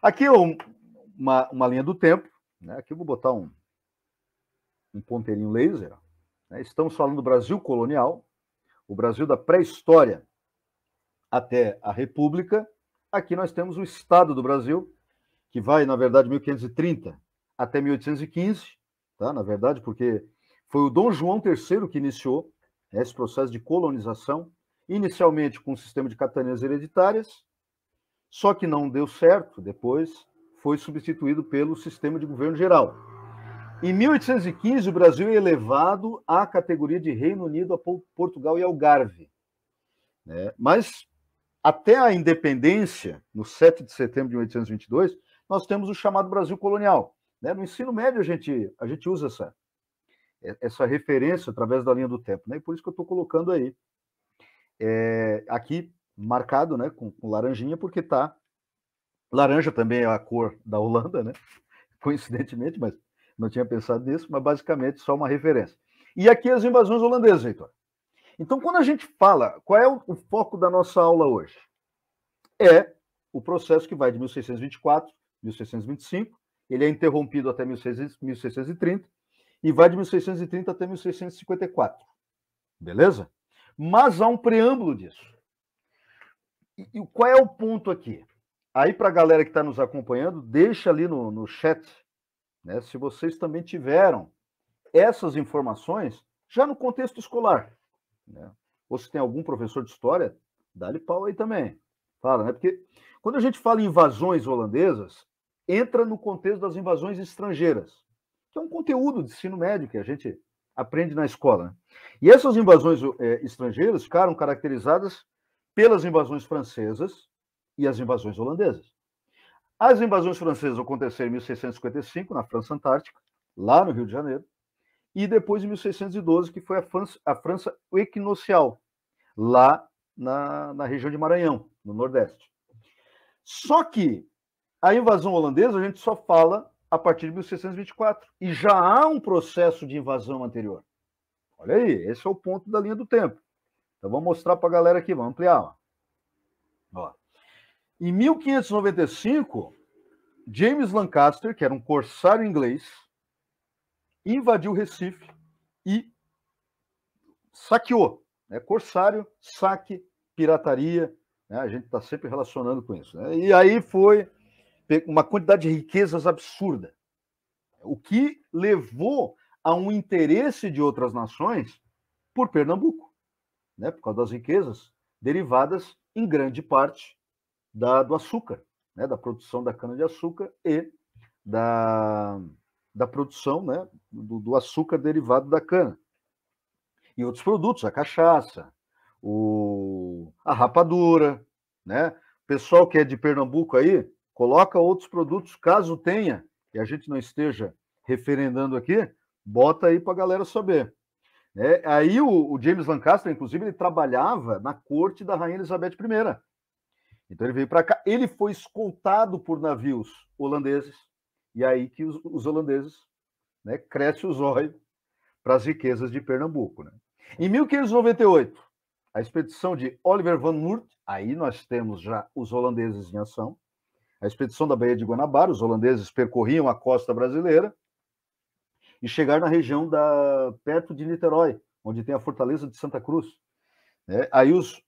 Aqui é uma linha do tempo, né? Aqui eu vou botar um ponteirinho laser, né? Estamos falando do Brasil colonial, o Brasil da pré-história até a República. Aqui nós temos o Estado do Brasil, que vai, na verdade, 1530 até 1815, tá? Na verdade, porque foi o Dom João III que iniciou esse processo de colonização, inicialmente com um sistema de capitanias hereditárias, só que não deu certo, depois foi substituído pelo sistema de governo geral. Em 1815, o Brasil é elevado à categoria de Reino Unido, a Portugal e Algarve, né? Mas até a independência, no 7 de setembro de 1822, nós temos o chamado Brasil colonial, né? No ensino médio a gente usa essa referência através da linha do tempo, né? E por isso que eu estou colocando aí aqui marcado, né, com laranjinha, porque tá laranja também é a cor da Holanda, né? Coincidentemente, mas não tinha pensado nisso, mas basicamente só uma referência. E aqui as invasões holandesas, Heitor. Então, quando a gente fala, qual é o foco da nossa aula hoje? É o processo que vai de 1624 a 1625, ele é interrompido até 1630 e vai de 1630 até 1654. Beleza? Mas há um preâmbulo disso. E qual é o ponto aqui? Aí, para a galera que está nos acompanhando, deixa ali no chat, né, se vocês também tiveram essas informações já no contexto escolar, né? Ou se tem algum professor de história, dá-lhe pau aí também. Fala, né? Porque quando a gente fala em invasões holandesas, entra no contexto das invasões estrangeiras, que é um conteúdo de ensino médio que a gente aprende na escola, né? E essas invasões estrangeiras ficaram caracterizadas pelas invasões francesas e as invasões holandesas. As invasões francesas aconteceram em 1655, na França Antártica, lá no Rio de Janeiro, e depois em 1612, que foi a França equinocial, lá na região de Maranhão, no Nordeste. Só que a invasão holandesa a gente só fala a partir de 1624, e já há um processo de invasão anterior. Olha aí, esse é o ponto da linha do tempo. Então vamos mostrar para a galera aqui, vamos ampliar. Ó. Em 1595, James Lancaster, que era um corsário inglês, invadiu Recife e saqueou, né? Corsário, saque, pirataria, né? A gente está sempre relacionando com isso, né? E aí foi uma quantidade de riquezas absurda, o que levou a um interesse de outras nações por Pernambuco, né? Por causa das riquezas derivadas em grande parte do açúcar, né? Da produção da cana-de-açúcar e da produção, né? do açúcar derivado da cana. E outros produtos, a cachaça, a rapadura, né? O pessoal que é de Pernambuco aí, coloca outros produtos, caso tenha, e a gente não esteja referendando aqui, bota aí para a galera saber. Aí o James Lancaster, inclusive, ele trabalhava na corte da Rainha Elizabeth I. Então ele veio para cá, ele foi escoltado por navios holandeses, e aí que os holandeses, né, crescem os olhos para as riquezas de Pernambuco, né? Em 1598, a expedição de Oliver van Noort, aí nós temos já os holandeses em ação, a expedição da Baía de Guanabara, os holandeses percorriam a costa brasileira e chegaram na região perto de Niterói, onde tem a fortaleza de Santa Cruz. Aí os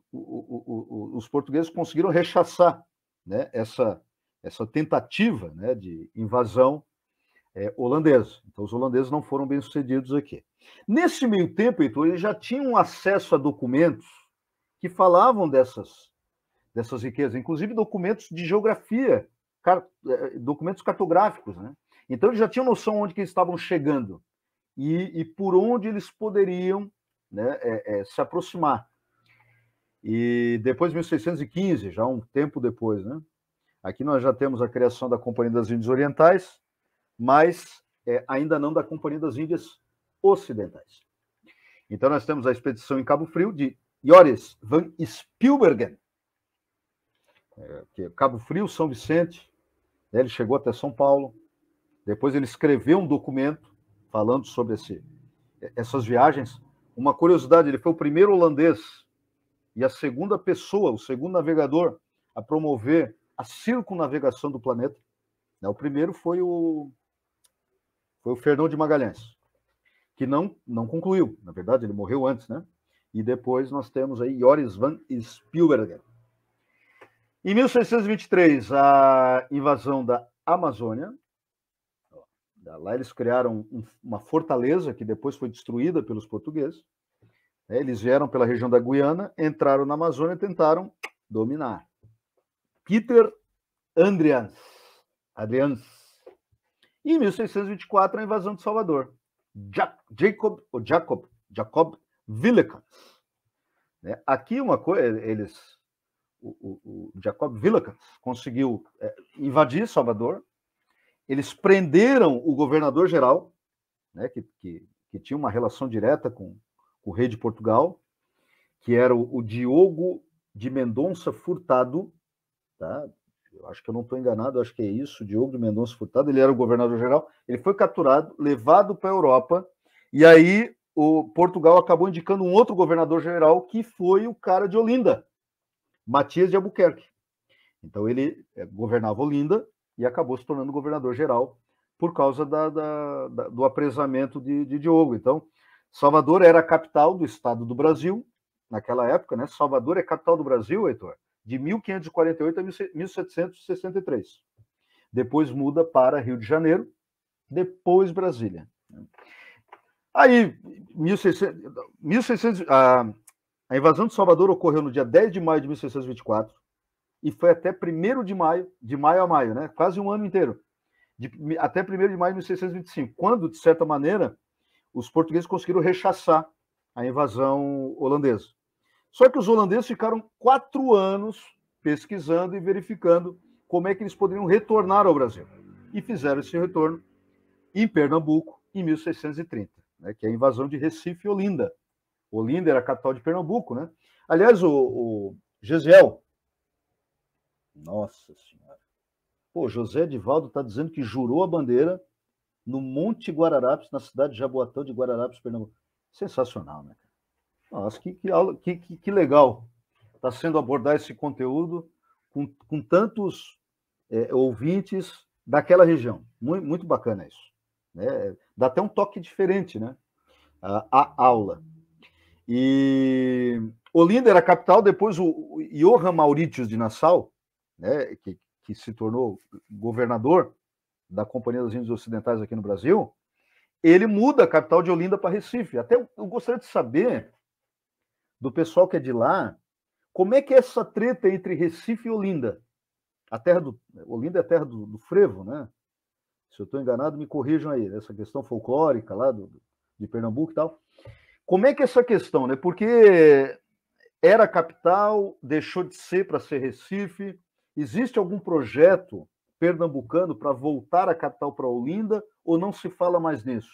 portugueses conseguiram rechaçar, né, essa tentativa, né, de invasão holandesa. Então, os holandeses não foram bem-sucedidos aqui. Nesse meio tempo, Heitor, eles já tinham acesso a documentos que falavam dessas riquezas, inclusive documentos de geografia, documentos cartográficos, né? Então, eles já tinham noção onde que eles estavam chegando e por onde eles poderiam, né, se aproximar. E depois de 1615, já um tempo depois, né? Aqui nós já temos a criação da Companhia das Índias Orientais, mas ainda não da Companhia das Índias Ocidentais. Então, nós temos a expedição em Cabo Frio de Joris van Spilbergen, que é Cabo Frio, São Vicente, né? Ele chegou até São Paulo, depois ele escreveu um documento falando sobre essas viagens. Uma curiosidade, ele foi o primeiro holandês e a segunda pessoa, o segundo navegador a promover a circunnavegação do planeta. Né? O primeiro foi o Fernão de Magalhães, que não concluiu. Na verdade, ele morreu antes, né? E depois nós temos aí Joris van Spielbergen. Em 1623, a invasão da Amazônia. Lá eles criaram uma fortaleza que depois foi destruída pelos portugueses. Eles vieram pela região da Guiana, entraram na Amazônia e tentaram dominar. Peter Adrians. E em 1624, a invasão de Salvador. Jacob Willekes. Aqui uma coisa, o Jacob Willekes conseguiu invadir Salvador. Eles prenderam o governador-geral, né, que tinha uma relação direta com o rei de Portugal, que era o Diogo de Mendonça Furtado, tá? Eu acho que eu não estou enganado, acho que é isso, Diogo de Mendonça Furtado, ele era o governador-geral, ele foi capturado, levado para a Europa, e aí o Portugal acabou indicando um outro governador-geral, que foi o cara de Olinda, Matias de Albuquerque. Então ele governava Olinda, e acabou se tornando governador-geral por causa do apresamento de Diogo. Então, Salvador era a capital do estado do Brasil, naquela época, né? Salvador é capital do Brasil, Heitor, de 1548 a 1763. Depois muda para Rio de Janeiro, depois Brasília. Aí, a invasão de Salvador ocorreu no dia 10 de maio de 1624, e foi até 1º de maio a maio, né? Quase um ano inteiro, até 1º de maio de 1625, quando, de certa maneira, os portugueses conseguiram rechaçar a invasão holandesa. Só que os holandeses ficaram 4 anos pesquisando e verificando como é que eles poderiam retornar ao Brasil. E fizeram esse retorno em Pernambuco, em 1630, né? Que é a invasão de Recife e Olinda. Olinda era a capital de Pernambuco, né? Aliás, o Gesiel, nossa Senhora. Pô, José Edivaldo está dizendo que jurou a bandeira no Monte Guararapes, na cidade de Jaboatão de Guararapes, Pernambuco. Sensacional, né? Nossa, que legal. Está sendo abordar esse conteúdo com tantos ouvintes daquela região. Muito, muito bacana isso. Né? Dá até um toque diferente, né? A aula. E Olinda era a capital, depois o Johann Mauritius de Nassau, né, que se tornou governador da Companhia das Índias Ocidentais aqui no Brasil, ele muda a capital de Olinda para Recife. Até eu gostaria de saber do pessoal que é de lá, como é que é essa treta entre Recife e Olinda? Olinda é a terra do frevo, né? Se eu estou enganado, me corrijam aí, essa questão folclórica lá de Pernambuco e tal. Como é que é essa questão, né? Porque era capital, deixou de ser para ser Recife. Existe algum projeto pernambucano para voltar a capital para Olinda ou não se fala mais nisso?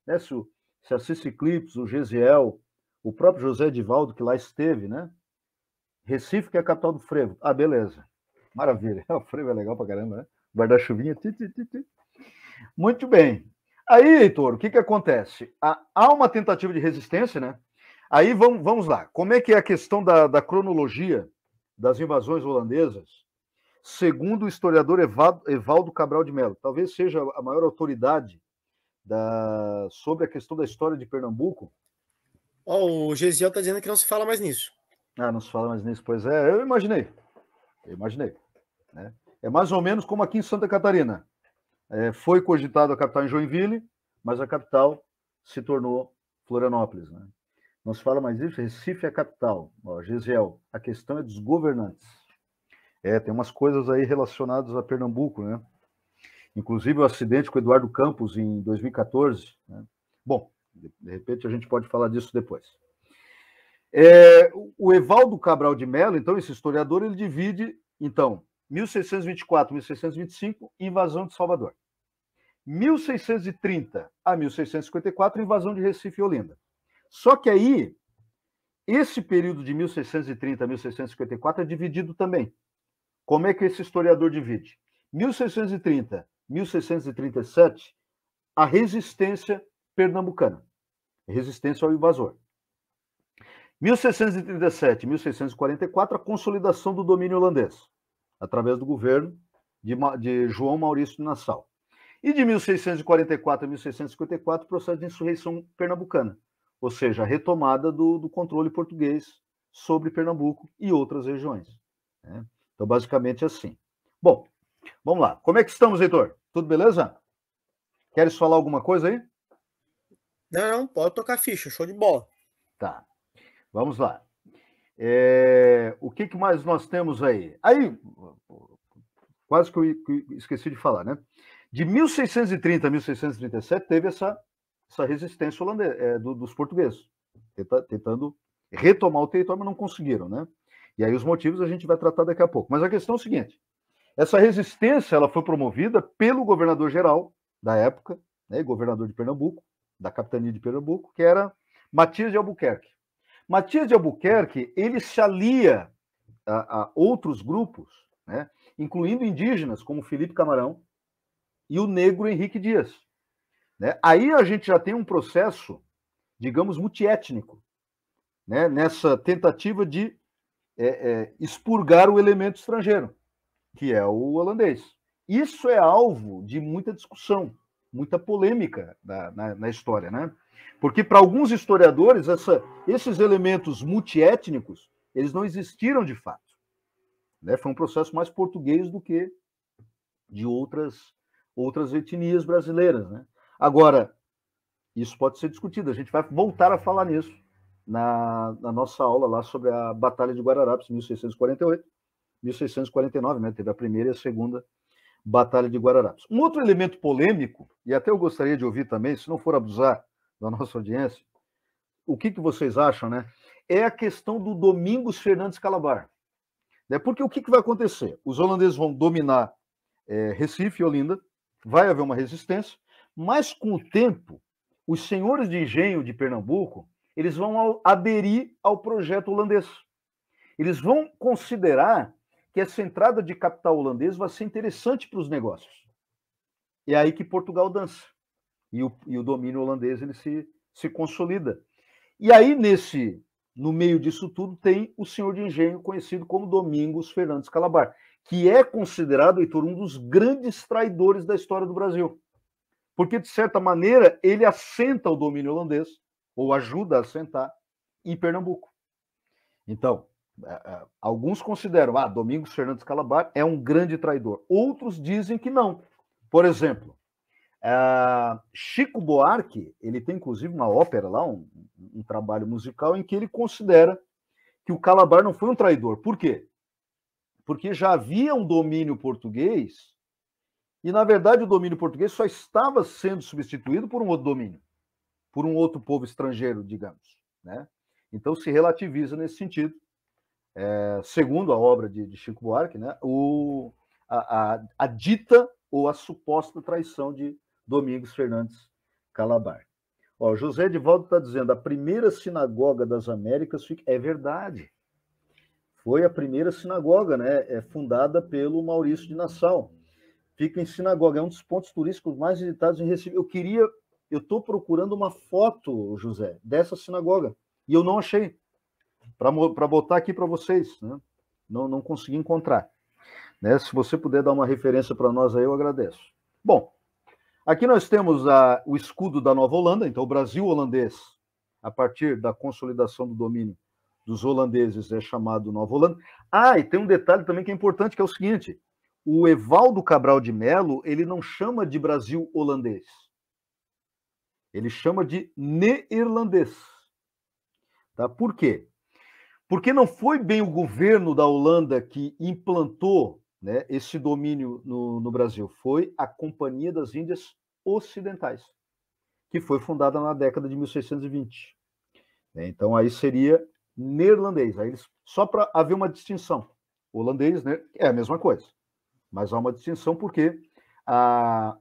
Né? Se a Cici Clips, o Gesiel, o próprio José Edivaldo, que lá esteve, né? Recife, que é a capital do frevo. Ah, beleza. Maravilha. O frevo é legal para caramba, né? Guarda-chuvinha. Muito bem. Aí, Heitor, o que acontece? Há uma tentativa de resistência, né? Aí vamos lá. Como é que é a questão da cronologia das invasões holandesas? Segundo o historiador Evaldo Cabral de Mello, talvez seja a maior autoridade sobre a questão da história de Pernambuco. O Gesiel está dizendo que não se fala mais nisso. Ah, não se fala mais nisso, pois é. Eu imaginei. Né? É mais ou menos como aqui em Santa Catarina. Foi cogitado a capital em Joinville, mas a capital se tornou Florianópolis. Né? Não se fala mais disso, Recife é a capital. Gesiel, a questão é dos governantes. Tem umas coisas aí relacionadas a Pernambuco, né? Inclusive o acidente com o Eduardo Campos em 2014. Né? Bom, de repente a gente pode falar disso depois. O Evaldo Cabral de Mello, então, esse historiador, ele divide, então, 1624, 1625, invasão de Salvador. 1630 a 1654, invasão de Recife e Olinda. Só que aí, esse período de 1630 a 1654 é dividido também. Como é que esse historiador divide? 1630, 1637, a resistência pernambucana, resistência ao invasor. 1637, 1644, a consolidação do domínio holandês. através do governo de João Maurício de Nassau. E de 1644 a 1654, o processo de insurreição pernambucana, ou seja, a retomada do controle português sobre Pernambuco e outras regiões. Né? Então, basicamente assim. Bom, vamos lá. Como é que estamos, Heitor? Tudo beleza? Queres falar alguma coisa aí? Não, pode tocar ficha, show de bola. Tá, vamos lá. O que mais nós temos aí? Aí, quase que eu esqueci de falar, né? De 1630 a 1637 teve essa resistência holandesa, dos portugueses, tentando retomar o território, mas não conseguiram, né? E aí os motivos a gente vai tratar daqui a pouco. Mas a questão é o seguinte, essa resistência ela foi promovida pelo governador-geral da época, né, governador de Pernambuco, da capitania de Pernambuco, que era Matias de Albuquerque. Matias de Albuquerque, ele se alia a outros grupos, né, incluindo indígenas, como Felipe Camarão e o negro Henrique Dias. Né? Aí a gente já tem um processo, digamos, multiétnico, né, nessa tentativa de expurgar o elemento estrangeiro, que é o holandês. Isso é alvo de muita discussão, muita polêmica na história, né? Porque para alguns historiadores, esses elementos multiétnicos, eles não existiram de fato. Né? Foi um processo mais português do que de outras etnias brasileiras, né? Agora, isso pode ser discutido, a gente vai voltar a falar nisso na nossa aula lá sobre a Batalha de Guararapes, 1648, 1649, né? Teve a primeira e a segunda Batalha de Guararapes. Um outro elemento polêmico, e até eu gostaria de ouvir também, se não for abusar da nossa audiência, o que vocês acham, né? É a questão do Domingos Fernandes Calabar. Né? Porque o que vai acontecer? Os holandeses vão dominar Recife e Olinda, vai haver uma resistência, mas com o tempo, os senhores de engenho de Pernambuco, eles vão aderir ao projeto holandês. Eles vão considerar que essa entrada de capital holandês vai ser interessante para os negócios. É aí que Portugal dança. E o domínio holandês ele se consolida. E aí, no meio disso tudo, tem o senhor de engenho conhecido como Domingos Fernandes Calabar, que é considerado, Heitor, um dos grandes traidores da história do Brasil. Porque, de certa maneira, ele assenta o domínio holandês, ou ajuda a assentar, em Pernambuco. Então, alguns consideram, Domingos Fernandes Calabar é um grande traidor. Outros dizem que não. Por exemplo, Chico Buarque, ele tem inclusive uma ópera lá, um trabalho musical, em que ele considera que o Calabar não foi um traidor. Por quê? Porque já havia um domínio português e, na verdade, o domínio português só estava sendo substituído por um outro domínio, por um outro povo estrangeiro, digamos. Né? Então, se relativiza nesse sentido. Segundo a obra de Chico Buarque, né, a dita ou a suposta traição de Domingos Fernandes Calabar. Ó, José Edivaldo está dizendo, a primeira sinagoga das Américas é verdade. Foi a primeira sinagoga, né, fundada pelo Maurício de Nassau. Fica em Sinagoga, é um dos pontos turísticos mais visitados em Recife. Eu estou procurando uma foto, José, dessa sinagoga, e eu não achei, para botar aqui para vocês, né? Não consegui encontrar. Né? Se você puder dar uma referência para nós aí, eu agradeço. Bom, aqui nós temos o escudo da Nova Holanda, então o Brasil holandês, a partir da consolidação do domínio dos holandeses, é chamado Nova Holanda. E tem um detalhe também que é importante, que é o seguinte, o Evaldo Cabral de Melo, ele não chama de Brasil holandês, ele chama de neerlandês. Tá? Por quê? Porque não foi bem o governo da Holanda que implantou, né, esse domínio no Brasil, foi a Companhia das Índias Ocidentais, que foi fundada na década de 1620. Então, aí seria neerlandês. Aí só para haver uma distinção. O holandês, né, é a mesma coisa, mas há uma distinção porque a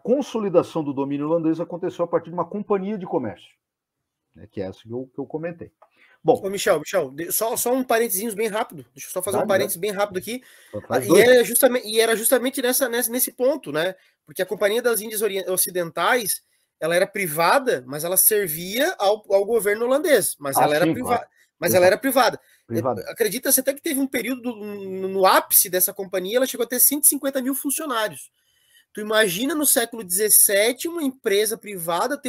consolidação do domínio holandês aconteceu a partir de uma companhia de comércio, né, que é essa que eu comentei. Bom, ô Michel, só um parênteses bem rápido. Deixa eu só fazer um parênteses bem rápido aqui. E era justamente nesse ponto, né? Porque a Companhia das Índias Ocidentais, ela era privada, mas ela servia ao governo holandês. Mas ela era privada. Mas ela era privada. Privada. Acredita-se até que teve um período no ápice dessa companhia, ela chegou a ter 150 mil funcionários. Tu imagina no século XVII uma empresa privada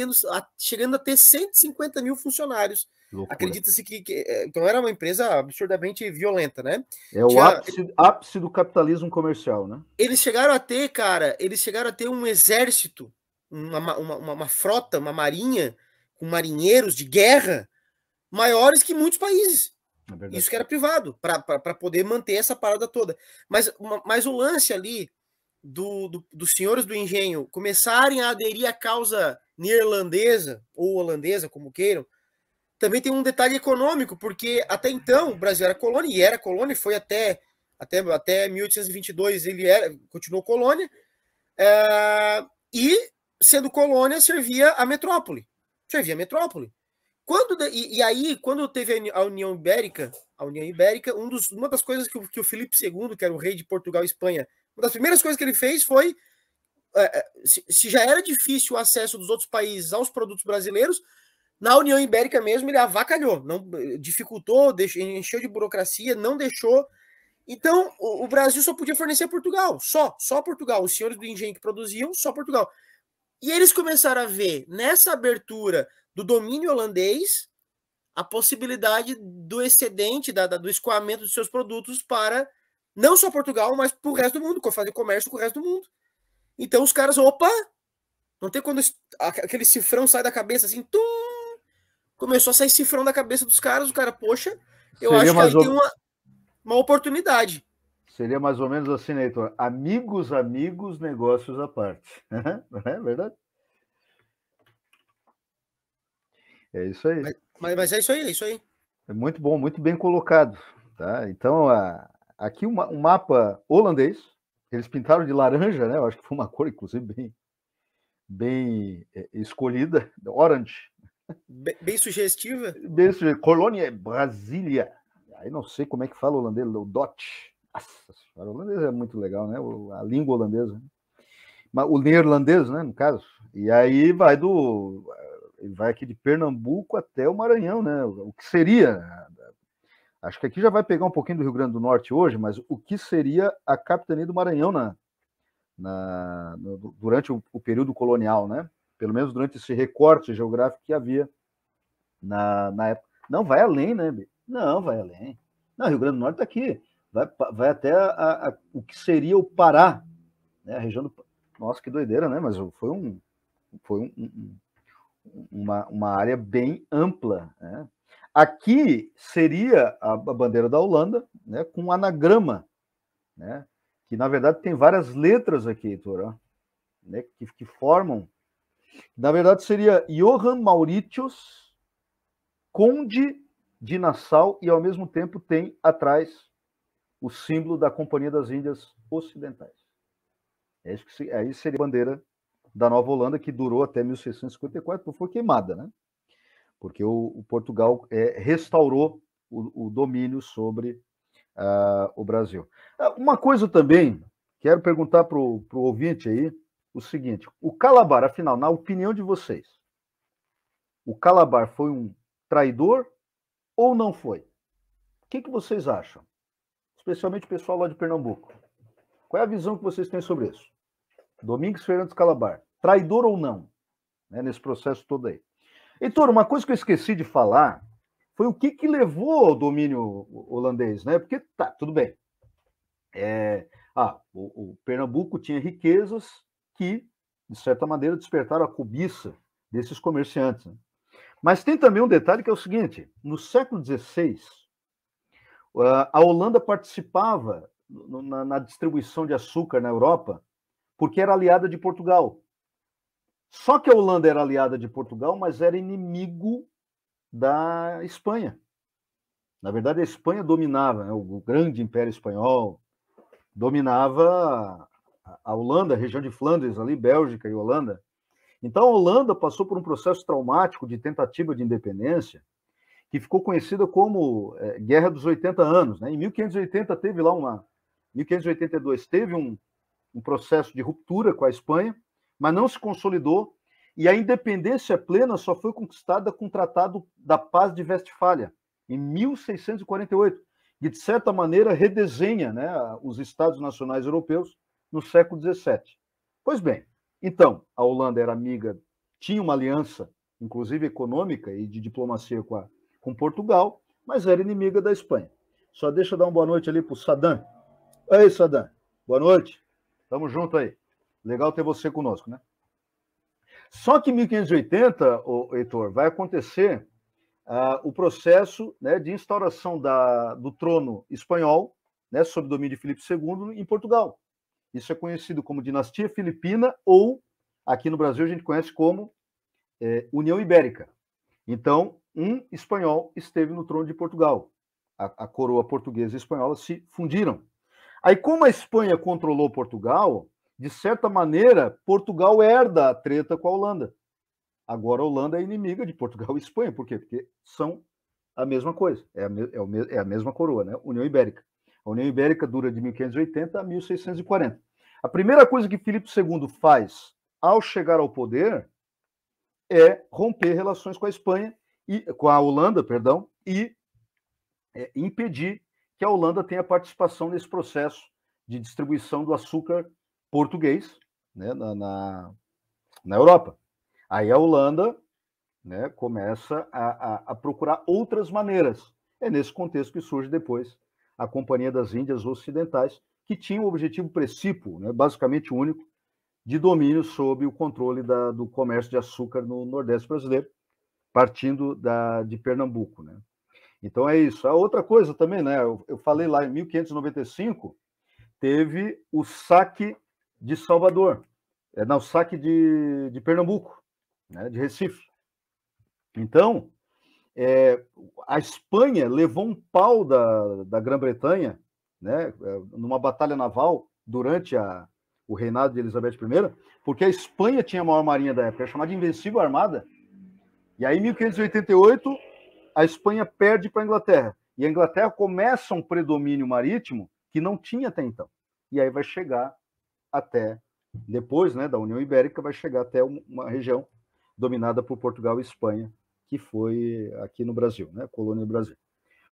chegando a ter 150 mil funcionários. Acredita-se que então era uma empresa absurdamente violenta, né? É o ápice do capitalismo comercial, né? Eles chegaram a ter, cara, um exército, uma frota, uma marinha, com marinheiros de guerra maiores que muitos países. Isso que era privado, para poder manter essa parada toda. Mas o lance ali dos senhores do engenho começarem a aderir à causa neerlandesa ou holandesa, como queiram, também tem um detalhe econômico, porque até então o Brasil era colônia, e foi até 1822 ele continuou colônia, e sendo colônia servia a metrópole. Aí, quando teve a União Ibérica, uma das coisas que o Filipe II, que era o rei de Portugal e Espanha, uma das primeiras coisas que ele fez foi, se já era difícil o acesso dos outros países aos produtos brasileiros, na União Ibérica mesmo ele avacalhou, não dificultou, encheu de burocracia, não deixou. Então, o Brasil só podia fornecer a Portugal, só Portugal. Os senhores do engenho que produziam, só Portugal. E eles começaram a ver, nessa abertura do domínio holandês, a possibilidade do excedente, do escoamento dos seus produtos para não só Portugal, mas para o resto do mundo, fazer comércio com o resto do mundo. Então os caras, opa, não tem quando aquele cifrão sai da cabeça assim, começou a sair cifrão da cabeça dos caras, o cara, poxa, eu acho que aí tem uma oportunidade. Seria mais ou menos assim, né, Heitor? Amigos, negócios à parte. Não é verdade? É isso aí. Mas é isso aí. É muito bom, muito bem colocado. Tá? Então, aqui um mapa holandês, eles pintaram de laranja, né? Eu acho que foi uma cor, inclusive, bem escolhida, orange. Bem sugestiva. Bem sugestiva. Colônia Brasília. Aí não sei como é que fala o holandês, o Dutch. Nossa, o holandês é muito legal, né? A língua holandesa. Mas o neerlandês, né, no caso. E aí vai aqui de Pernambuco até o Maranhão, né? O que seria... Acho que aqui já vai pegar um pouquinho do Rio Grande do Norte hoje, mas o que seria a capitania do Maranhão durante o período colonial, né? Pelo menos durante esse recorte geográfico que havia na época. Não, vai além, né? Não, vai além. Não, Rio Grande do Norte está aqui. Vai até o que seria o Pará, né? A região do... Nossa, que doideira, né? Mas foi uma área bem ampla, né? Aqui seria a bandeira da Holanda, né, com um anagrama, né, que na verdade tem várias letras aqui, Heitor, né, que formam. Na verdade seria Johan Mauritius, Conde de Nassau, e ao mesmo tempo tem atrás o símbolo da Companhia das Índias Ocidentais. Aí seria a bandeira da Nova Holanda, que durou até 1654, foi queimada, né? Porque o Portugal restaurou o domínio sobre o Brasil. Uma coisa também, quero perguntar para o ouvinte aí, o seguinte, o Calabar, afinal, na opinião de vocês, o Calabar foi um traidor ou não foi? O que vocês acham? Especialmente o pessoal lá de Pernambuco. Qual é a visão que vocês têm sobre isso? Domingos Fernandes Calabar, traidor ou não, né, nesse processo todo aí? Heitor, uma coisa que eu esqueci de falar foi o que levou ao domínio holandês, né? Porque, tá, tudo bem. O Pernambuco tinha riquezas que, de certa maneira, despertaram a cobiça desses comerciantes, né? Mas tem também um detalhe que é o seguinte, no século XVI, a Holanda participava na distribuição de açúcar na Europa porque era aliada de Portugal. Só que a Holanda era aliada de Portugal, mas era inimigo da Espanha. Na verdade, a Espanha dominava, né, o grande Império Espanhol, dominava a Holanda, a região de Flandres, ali, Bélgica e Holanda. Então, a Holanda passou por um processo traumático de tentativa de independência, que ficou conhecida como Guerra dos 80 Anos. Né? Em 1580 teve lá 1582 teve um processo de ruptura com a Espanha, mas não se consolidou, e a independência plena só foi conquistada com o Tratado da Paz de Westfália, em 1648, que, de certa maneira, redesenha, né, os Estados Nacionais Europeus no século XVII. Pois bem, então, a Holanda era amiga, tinha uma aliança, inclusive econômica e de diplomacia com Portugal, mas era inimiga da Espanha. Só deixa eu dar uma boa noite ali para o Saddam. Ei, Saddam, boa noite. Tamo junto aí. Legal ter você conosco, né? Só que em 1580, Heitor, vai acontecer o processo, né, de instauração do trono espanhol, né, sob domínio de Filipe II, em Portugal. Isso é conhecido como dinastia filipina ou, aqui no Brasil, a gente conhece como União Ibérica. Então, um espanhol esteve no trono de Portugal. A coroa portuguesa e espanhola se fundiram. Aí, como a Espanha controlou Portugal, de certa maneira, Portugal herda a treta com a Holanda. Agora a Holanda é inimiga de Portugal e Espanha. Por quê? Porque são a mesma coisa. É a mesma coroa, né? União Ibérica. A União Ibérica dura de 1580 a 1640. A primeira coisa que Filipe II faz ao chegar ao poder é romper relações com a Espanha com a Holanda, perdão, e impedir que a Holanda tenha participação nesse processo de distribuição do açúcar português, né, na Europa. Aí a Holanda, né, começa a procurar outras maneiras. É nesse contexto que surge depois a Companhia das Índias Ocidentais, que tinha o objetivo precípuo, né, basicamente único, de domínio sobre o controle do comércio de açúcar no Nordeste brasileiro, partindo de Pernambuco, né? Então é isso. A outra coisa também, né? Eu falei lá em 1595, teve o saque de Salvador, o saque de Pernambuco, né? De Recife. Então, a Espanha levou um pau da Grã-Bretanha, né? Numa batalha naval durante o reinado de Elizabeth I, porque a Espanha tinha a maior marinha da época, chamada de Invencível Armada. E aí, em 1588, a Espanha perde para a Inglaterra. E a Inglaterra começa um predomínio marítimo que não tinha até então. E aí vai chegar até, depois, né, da União Ibérica, vai chegar até uma região dominada por Portugal e Espanha, que foi aqui no Brasil, né, colônia do Brasil.